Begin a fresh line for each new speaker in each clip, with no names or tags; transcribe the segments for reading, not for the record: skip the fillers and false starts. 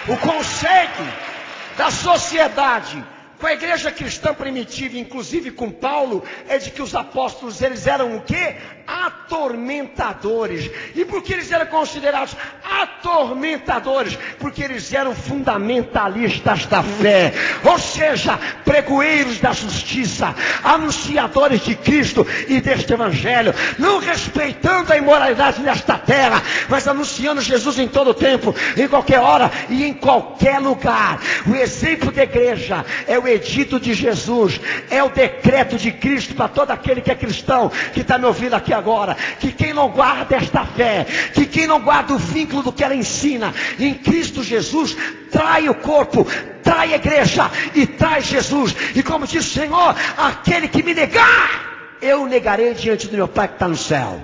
O conceito da sociedade com a igreja cristã primitiva, inclusive com Paulo, é de que os apóstolos, eles eram o quê? Atormentadores. E por que eles eram considerados atormentadores? Porque eles eram fundamentalistas da fé, ou seja, pregoeiros da justiça, anunciadores de Cristo e deste evangelho, não respeitando a imoralidade nesta terra, mas anunciando Jesus em todo o tempo, em qualquer hora e em qualquer lugar. O exemplo da igreja é o edito de Jesus, é o decreto de Cristo para todo aquele que é cristão, que está me ouvindo aqui agora, que quem não guarda esta fé, que quem não guarda o vínculo do que ela ensina em Cristo Jesus, trai o corpo, trai a igreja e trai Jesus. E como diz o Senhor, aquele que me negar, eu negarei diante do meu Pai que está no céu.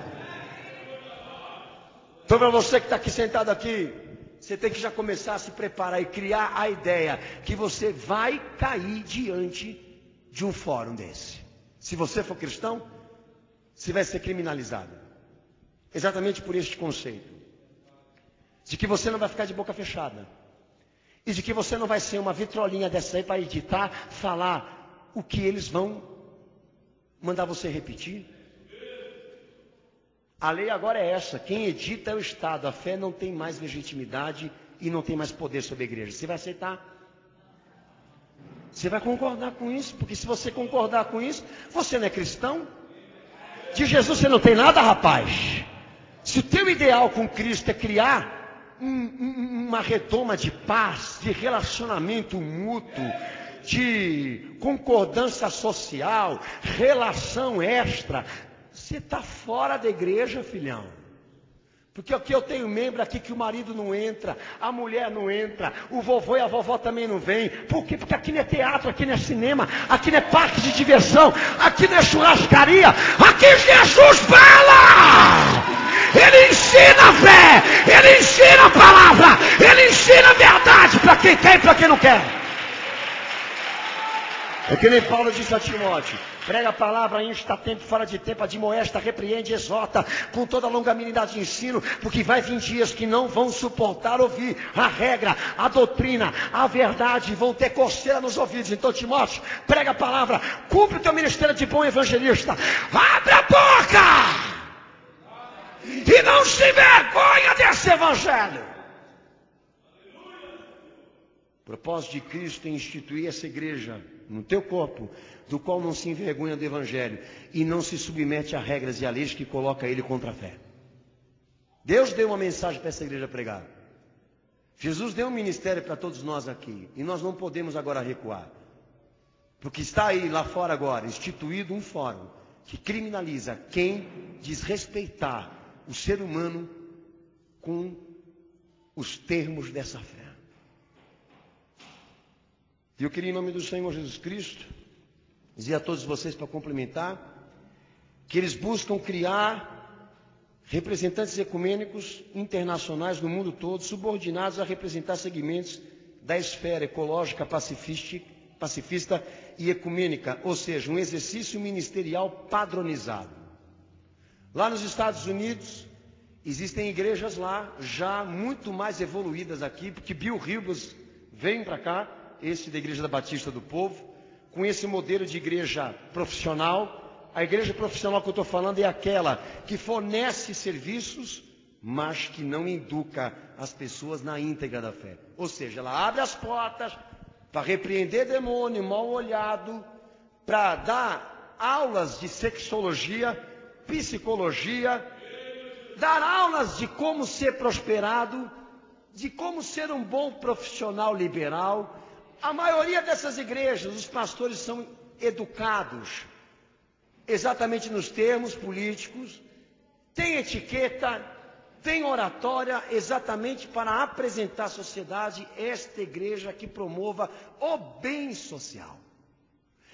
Então, para você que está aqui sentado aqui, você tem que já começar a se preparar e criar a ideia que você vai cair diante de um fórum desse. Se você for cristão, você vai ser criminalizado. Exatamente por este conceito. De que você não vai ficar de boca fechada. E de que você não vai ser uma vitrolinha dessa aí para editar, falar o que eles vão mandar você repetir. A lei agora é essa, quem edita é o Estado, a fé não tem mais legitimidade e não tem mais poder sobre a igreja. Você vai aceitar? Você vai concordar com isso? Porque se você concordar com isso, você não é cristão? De Jesus você não tem nada, rapaz. Se o teu ideal com Cristo é criar uma redoma de paz, de relacionamento mútuo, de concordância social, relação extra, você está fora da igreja, filhão. Porque aqui eu tenho membro aqui que o marido não entra, a mulher não entra, o vovô e a vovó também não vêm. Por quê? Porque aqui não é teatro, aqui não é cinema, aqui não é parque de diversão, aqui não é churrascaria, aqui Jesus fala! Ele ensina a fé, ele ensina a palavra, ele ensina a verdade para quem quer e para quem não quer. É que nem Paulo disse a Timóteo: prega a palavra, insta a tempo, fora de tempo, admoesta, repreende, exorta, com toda a longanimidade de ensino, porque vai vir dias que não vão suportar ouvir a regra, a doutrina, a verdade, vão ter coceira nos ouvidos. Então, Timóteo, prega a palavra, cumpre o teu ministério de bom evangelista, abre a boca e não se envergonha desse evangelho. O propósito de Cristo é instituir essa igreja no teu corpo, do qual não se envergonha do evangelho e não se submete a regras e a leis que coloca ele contra a fé. Deus deu uma mensagem para essa igreja pregar. Jesus deu um ministério para todos nós aqui e nós não podemos agora recuar, porque está aí lá fora agora instituído um fórum que criminaliza quem desrespeitar o ser humano com os termos dessa fé. E eu queria, em nome do Senhor Jesus Cristo, dizer a todos vocês, para complementar, que eles buscam criar representantes ecumênicos internacionais no mundo todo, subordinados a representar segmentos da esfera ecológica, pacifista e ecumênica, ou seja, um exercício ministerial padronizado. Lá nos Estados Unidos, existem igrejas lá, já muito mais evoluídas aqui, porque Bill Hybels vem para cá, esse da Igreja da Batista do Povo, com esse modelo de igreja profissional. A igreja profissional que eu estou falando é aquela que fornece serviços, mas que não educa as pessoas na íntegra da fé. Ou seja, ela abre as portas para repreender demônio mal olhado, para dar aulas de sexologia, psicologia, dar aulas de como ser prosperado, de como ser um bom profissional liberal. A maioria dessas igrejas, os pastores são educados exatamente nos termos políticos, tem etiqueta, tem oratória, exatamente para apresentar à sociedade esta igreja que promova o bem social.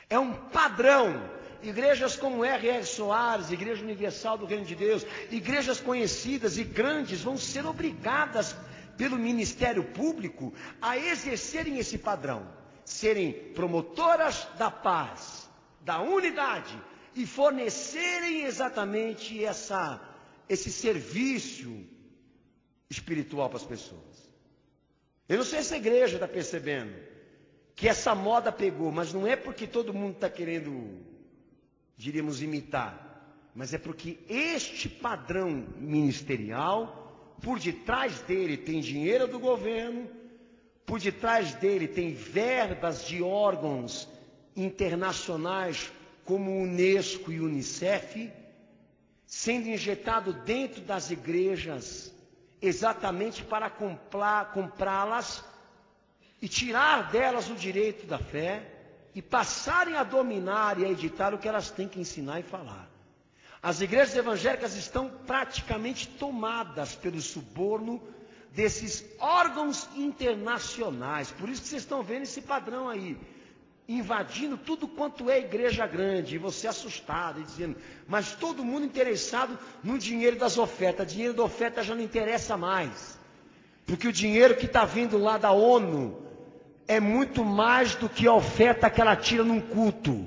É um padrão. Igrejas como R.R. Soares, Igreja Universal do Reino de Deus, igrejas conhecidas e grandes vão ser obrigadas pelo Ministério Público a exercerem esse padrão, serem promotoras da paz, da unidade e fornecerem exatamente esse serviço espiritual para as pessoas. Eu não sei se a igreja está percebendo que essa moda pegou, mas não é porque todo mundo está querendo, diríamos, imitar, mas é porque este padrão ministerial, por detrás dele tem dinheiro do governo, por detrás dele tem verbas de órgãos internacionais como Unesco e Unicef, sendo injetado dentro das igrejas, exatamente para comprá-las e tirar delas o direito da fé e passarem a dominar e a editar o que elas têm que ensinar e falar. As igrejas evangélicas estão praticamente tomadas pelo suborno desses órgãos internacionais. Por isso que vocês estão vendo esse padrão aí, invadindo tudo quanto é igreja grande, e você assustado, e dizendo, mas todo mundo interessado no dinheiro das ofertas. O dinheiro da oferta já não interessa mais, porque o dinheiro que está vindo lá da ONU é muito mais do que a oferta que ela tira num culto.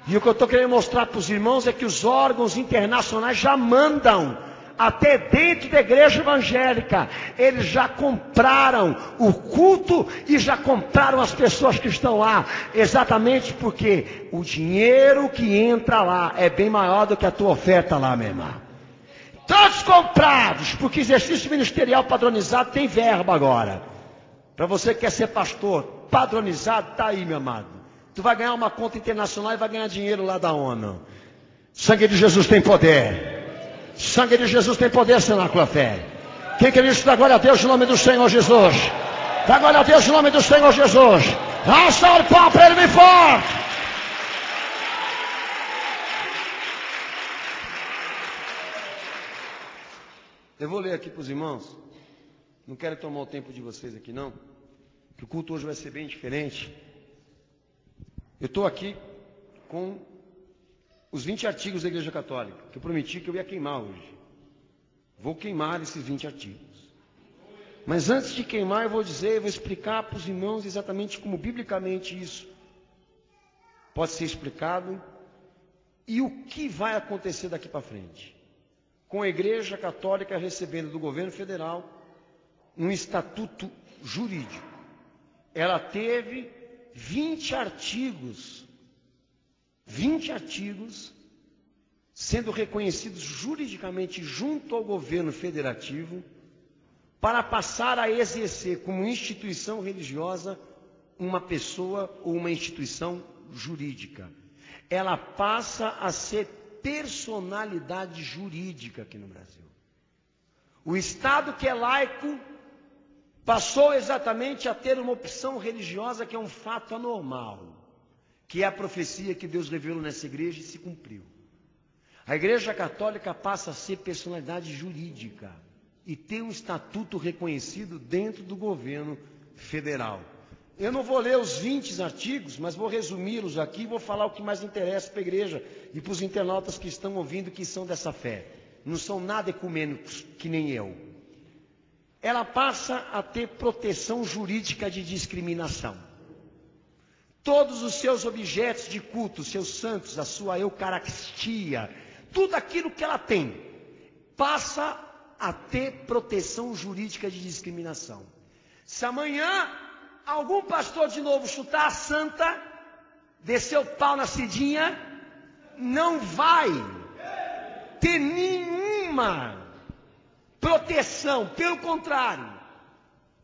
E o que eu estou querendo mostrar para os irmãos é que os órgãos internacionais já mandam até dentro da igreja evangélica. Eles já compraram o culto e já compraram as pessoas que estão lá, exatamente porque o dinheiro que entra lá é bem maior do que a tua oferta lá, meu irmão. Todos comprados, porque exercício ministerial padronizado tem verba agora. Para você que quer ser pastor, padronizado, está aí, meu amado. Tu vai ganhar uma conta internacional e vai ganhar dinheiro lá da ONU. Sangue de Jesus tem poder. Sangue de Jesus tem poder, cenáculo a fé. Quem quer isso, dá glória a Deus em nome do Senhor Jesus. Dá glória a Deus em nome do Senhor Jesus. Dá um salve de palmas para ele bem forte. Eu vou ler aqui para os irmãos. Não quero tomar o tempo de vocês aqui não, que o culto hoje vai ser bem diferente. Eu estou aqui com os 20 artigos da Igreja Católica, que eu prometi que eu ia queimar hoje. Vou queimar esses 20 artigos. Mas antes de queimar, eu vou explicar para os irmãos exatamente como biblicamente isso pode ser explicado e o que vai acontecer daqui para frente. Com a Igreja Católica recebendo do governo federal um estatuto jurídico. Ela teve 20 artigos sendo reconhecidos juridicamente junto ao governo federativo para passar a exercer como instituição religiosa uma pessoa ou uma instituição jurídica. Ela passa a ser personalidade jurídica aqui no Brasil. O Estado que é laico passou exatamente a ter uma opção religiosa que é um fato anormal, que é a profecia que Deus revelou nessa igreja e se cumpriu. A Igreja Católica passa a ser personalidade jurídica e tem um estatuto reconhecido dentro do governo federal. Eu não vou ler os 20 artigos, mas vou resumi-los aqui e vou falar o que mais interessa para a igreja e para os internautas que estão ouvindo, que são dessa fé. Não são nada ecumênicos, que nem eu. Ela passa a ter proteção jurídica de discriminação. Todos os seus objetos de culto, seus santos, a sua eucaristia, tudo aquilo que ela tem, passa a ter proteção jurídica de discriminação. Se amanhã algum pastor de novo chutar a santa, descer o pau na cidinha, não vai ter nenhuma proteção, pelo contrário,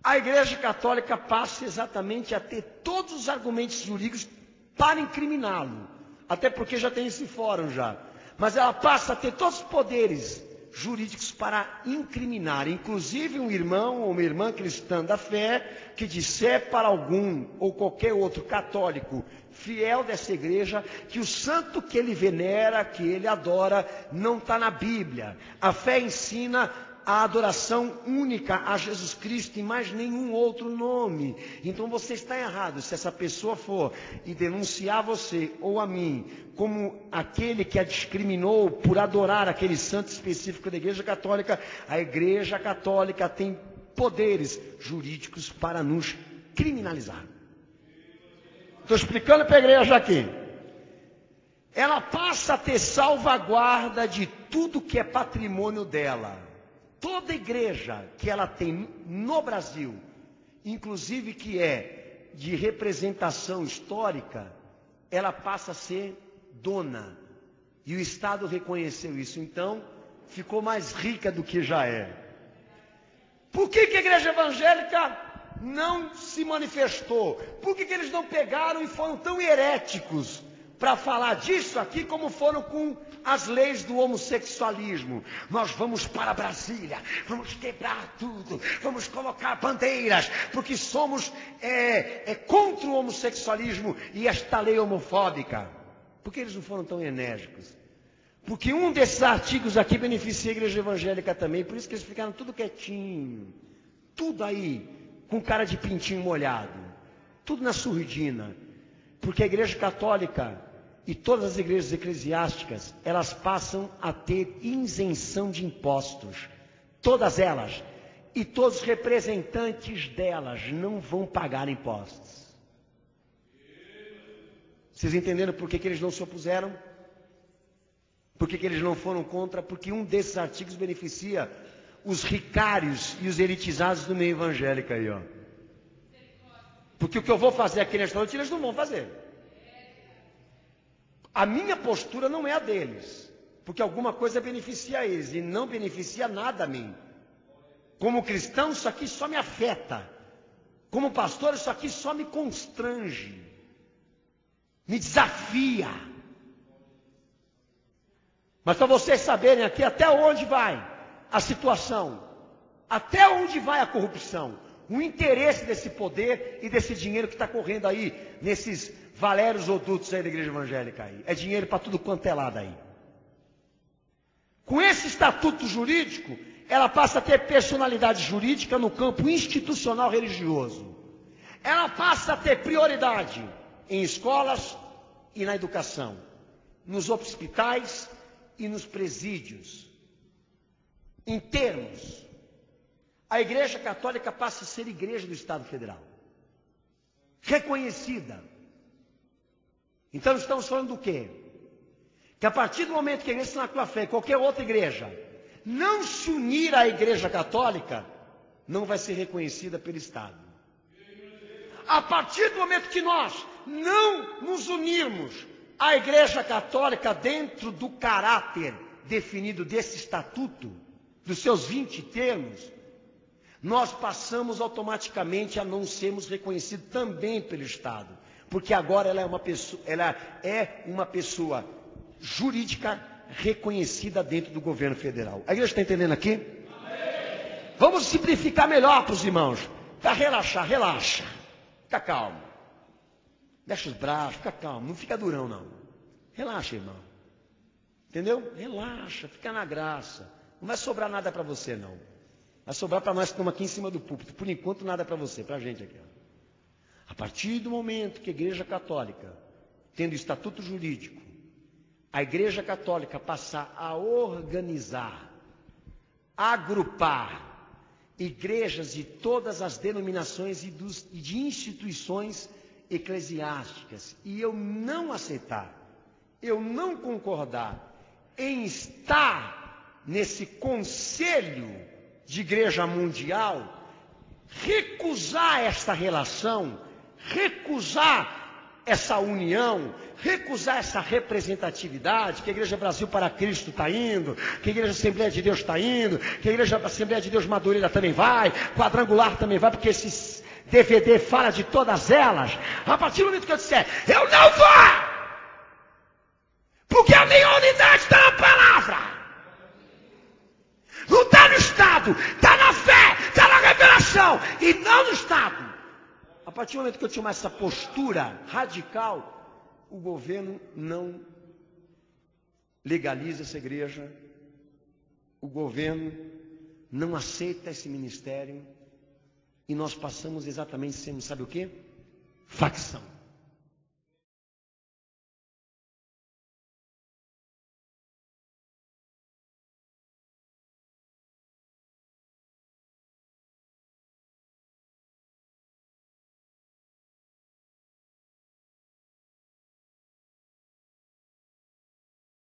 a Igreja Católica passa exatamente a ter todos os argumentos jurídicos para incriminá-lo, até porque já tem esse fórum já, mas ela passa a ter todos os poderes jurídicos para incriminar, inclusive um irmão ou uma irmã cristã da fé, que disser para algum ou qualquer outro católico fiel dessa igreja, que o santo que ele venera, que ele adora, não está na Bíblia. A fé ensina a adoração única a Jesus Cristo e mais nenhum outro nome. Então você está errado se essa pessoa for e denunciar você ou a mim como aquele que a discriminou por adorar aquele santo específico da Igreja Católica. A Igreja Católica tem poderes jurídicos para nos criminalizar. Estou explicando para a igreja aqui. Ela passa a ter salvaguarda de tudo que é patrimônio dela. Toda igreja que ela tem no Brasil, inclusive que é de representação histórica, ela passa a ser dona. E o Estado reconheceu isso, então ficou mais rica do que já é. Por que a igreja evangélica não se manifestou? Por que eles não pegaram e foram tão heréticos para falar disso aqui como foram com as leis do homossexualismo? Nós vamos para Brasília, vamos quebrar tudo, vamos colocar bandeiras, porque somos contra o homossexualismo e esta lei homofóbica. Por que eles não foram tão enérgicos? Porque um desses artigos aqui beneficia a igreja evangélica também, por isso que eles ficaram tudo quietinho, tudo aí, com cara de pintinho molhado, tudo na surdina, porque a igreja católica e todas as igrejas eclesiásticas, elas passam a ter isenção de impostos, todas elas, e todos os representantes delas não vão pagar impostos. Vocês entenderam por que eles não se opuseram? Por que eles não foram contra? Porque um desses artigos beneficia os ricários e os elitizados do meio evangélico aí, ó. Porque o que eu vou fazer aqui nesta noite, eles não vão fazer. A minha postura não é a deles, porque alguma coisa beneficia eles e não beneficia nada a mim. Como cristão, isso aqui só me afeta. Como pastor, isso aqui só me constrange, me desafia. Mas para vocês saberem aqui até onde vai a situação, até onde vai a corrupção, o interesse desse poder e desse dinheiro que está correndo aí, nesses valérios odutos aí da igreja evangélica aí. É dinheiro para tudo quanto é lado aí. Com esse estatuto jurídico, ela passa a ter personalidade jurídica no campo institucional religioso. Ela passa a ter prioridade em escolas e na educação, nos hospitais e nos presídios. Em termos, a Igreja Católica passa a ser igreja do Estado Federal, reconhecida. Então estamos falando do quê? Que a partir do momento que a Igreja na Fé, qualquer outra igreja, não se unir à Igreja Católica, não vai ser reconhecida pelo Estado. A partir do momento que nós não nos unirmos à Igreja Católica dentro do caráter definido desse estatuto, dos seus 20 termos, nós passamos automaticamente a não sermos reconhecidos também pelo Estado, porque agora ela é uma pessoa jurídica reconhecida dentro do governo federal. A igreja está entendendo aqui? Amém. Vamos simplificar melhor para os irmãos, para relaxar, relaxa, fica calmo, deixa os braços, fica calmo, não fica durão não, relaxa, irmão, entendeu? Relaxa, fica na graça, não vai sobrar nada para você não, vai sobrar para nós que estamos aqui em cima do púlpito, por enquanto nada para você, para a gente aqui. A partir do momento que a Igreja Católica, tendo estatuto jurídico, a Igreja Católica passar a organizar, agrupar igrejas de todas as denominações e de instituições eclesiásticas, e eu não aceitar, eu não concordar em estar nesse conselho de igreja mundial, recusar esta relação, recusar essa união, recusar essa representatividade, que a Igreja Brasil para Cristo está indo, que a Igreja Assembleia de Deus está indo, que a Igreja Assembleia de Deus Madureira também vai, Quadrangular também vai, porque esse DVD fala de todas elas. A partir do momento que eu disser, eu não vou, porque a minha unidade está na palavra, não está no Estado, está na fé, está na revelação, e não no Estado. A partir do momento que eu tomar essa postura radical, o governo não legaliza essa igreja, o governo não aceita esse ministério, e nós passamos exatamente sendo, sabe o quê? Facção.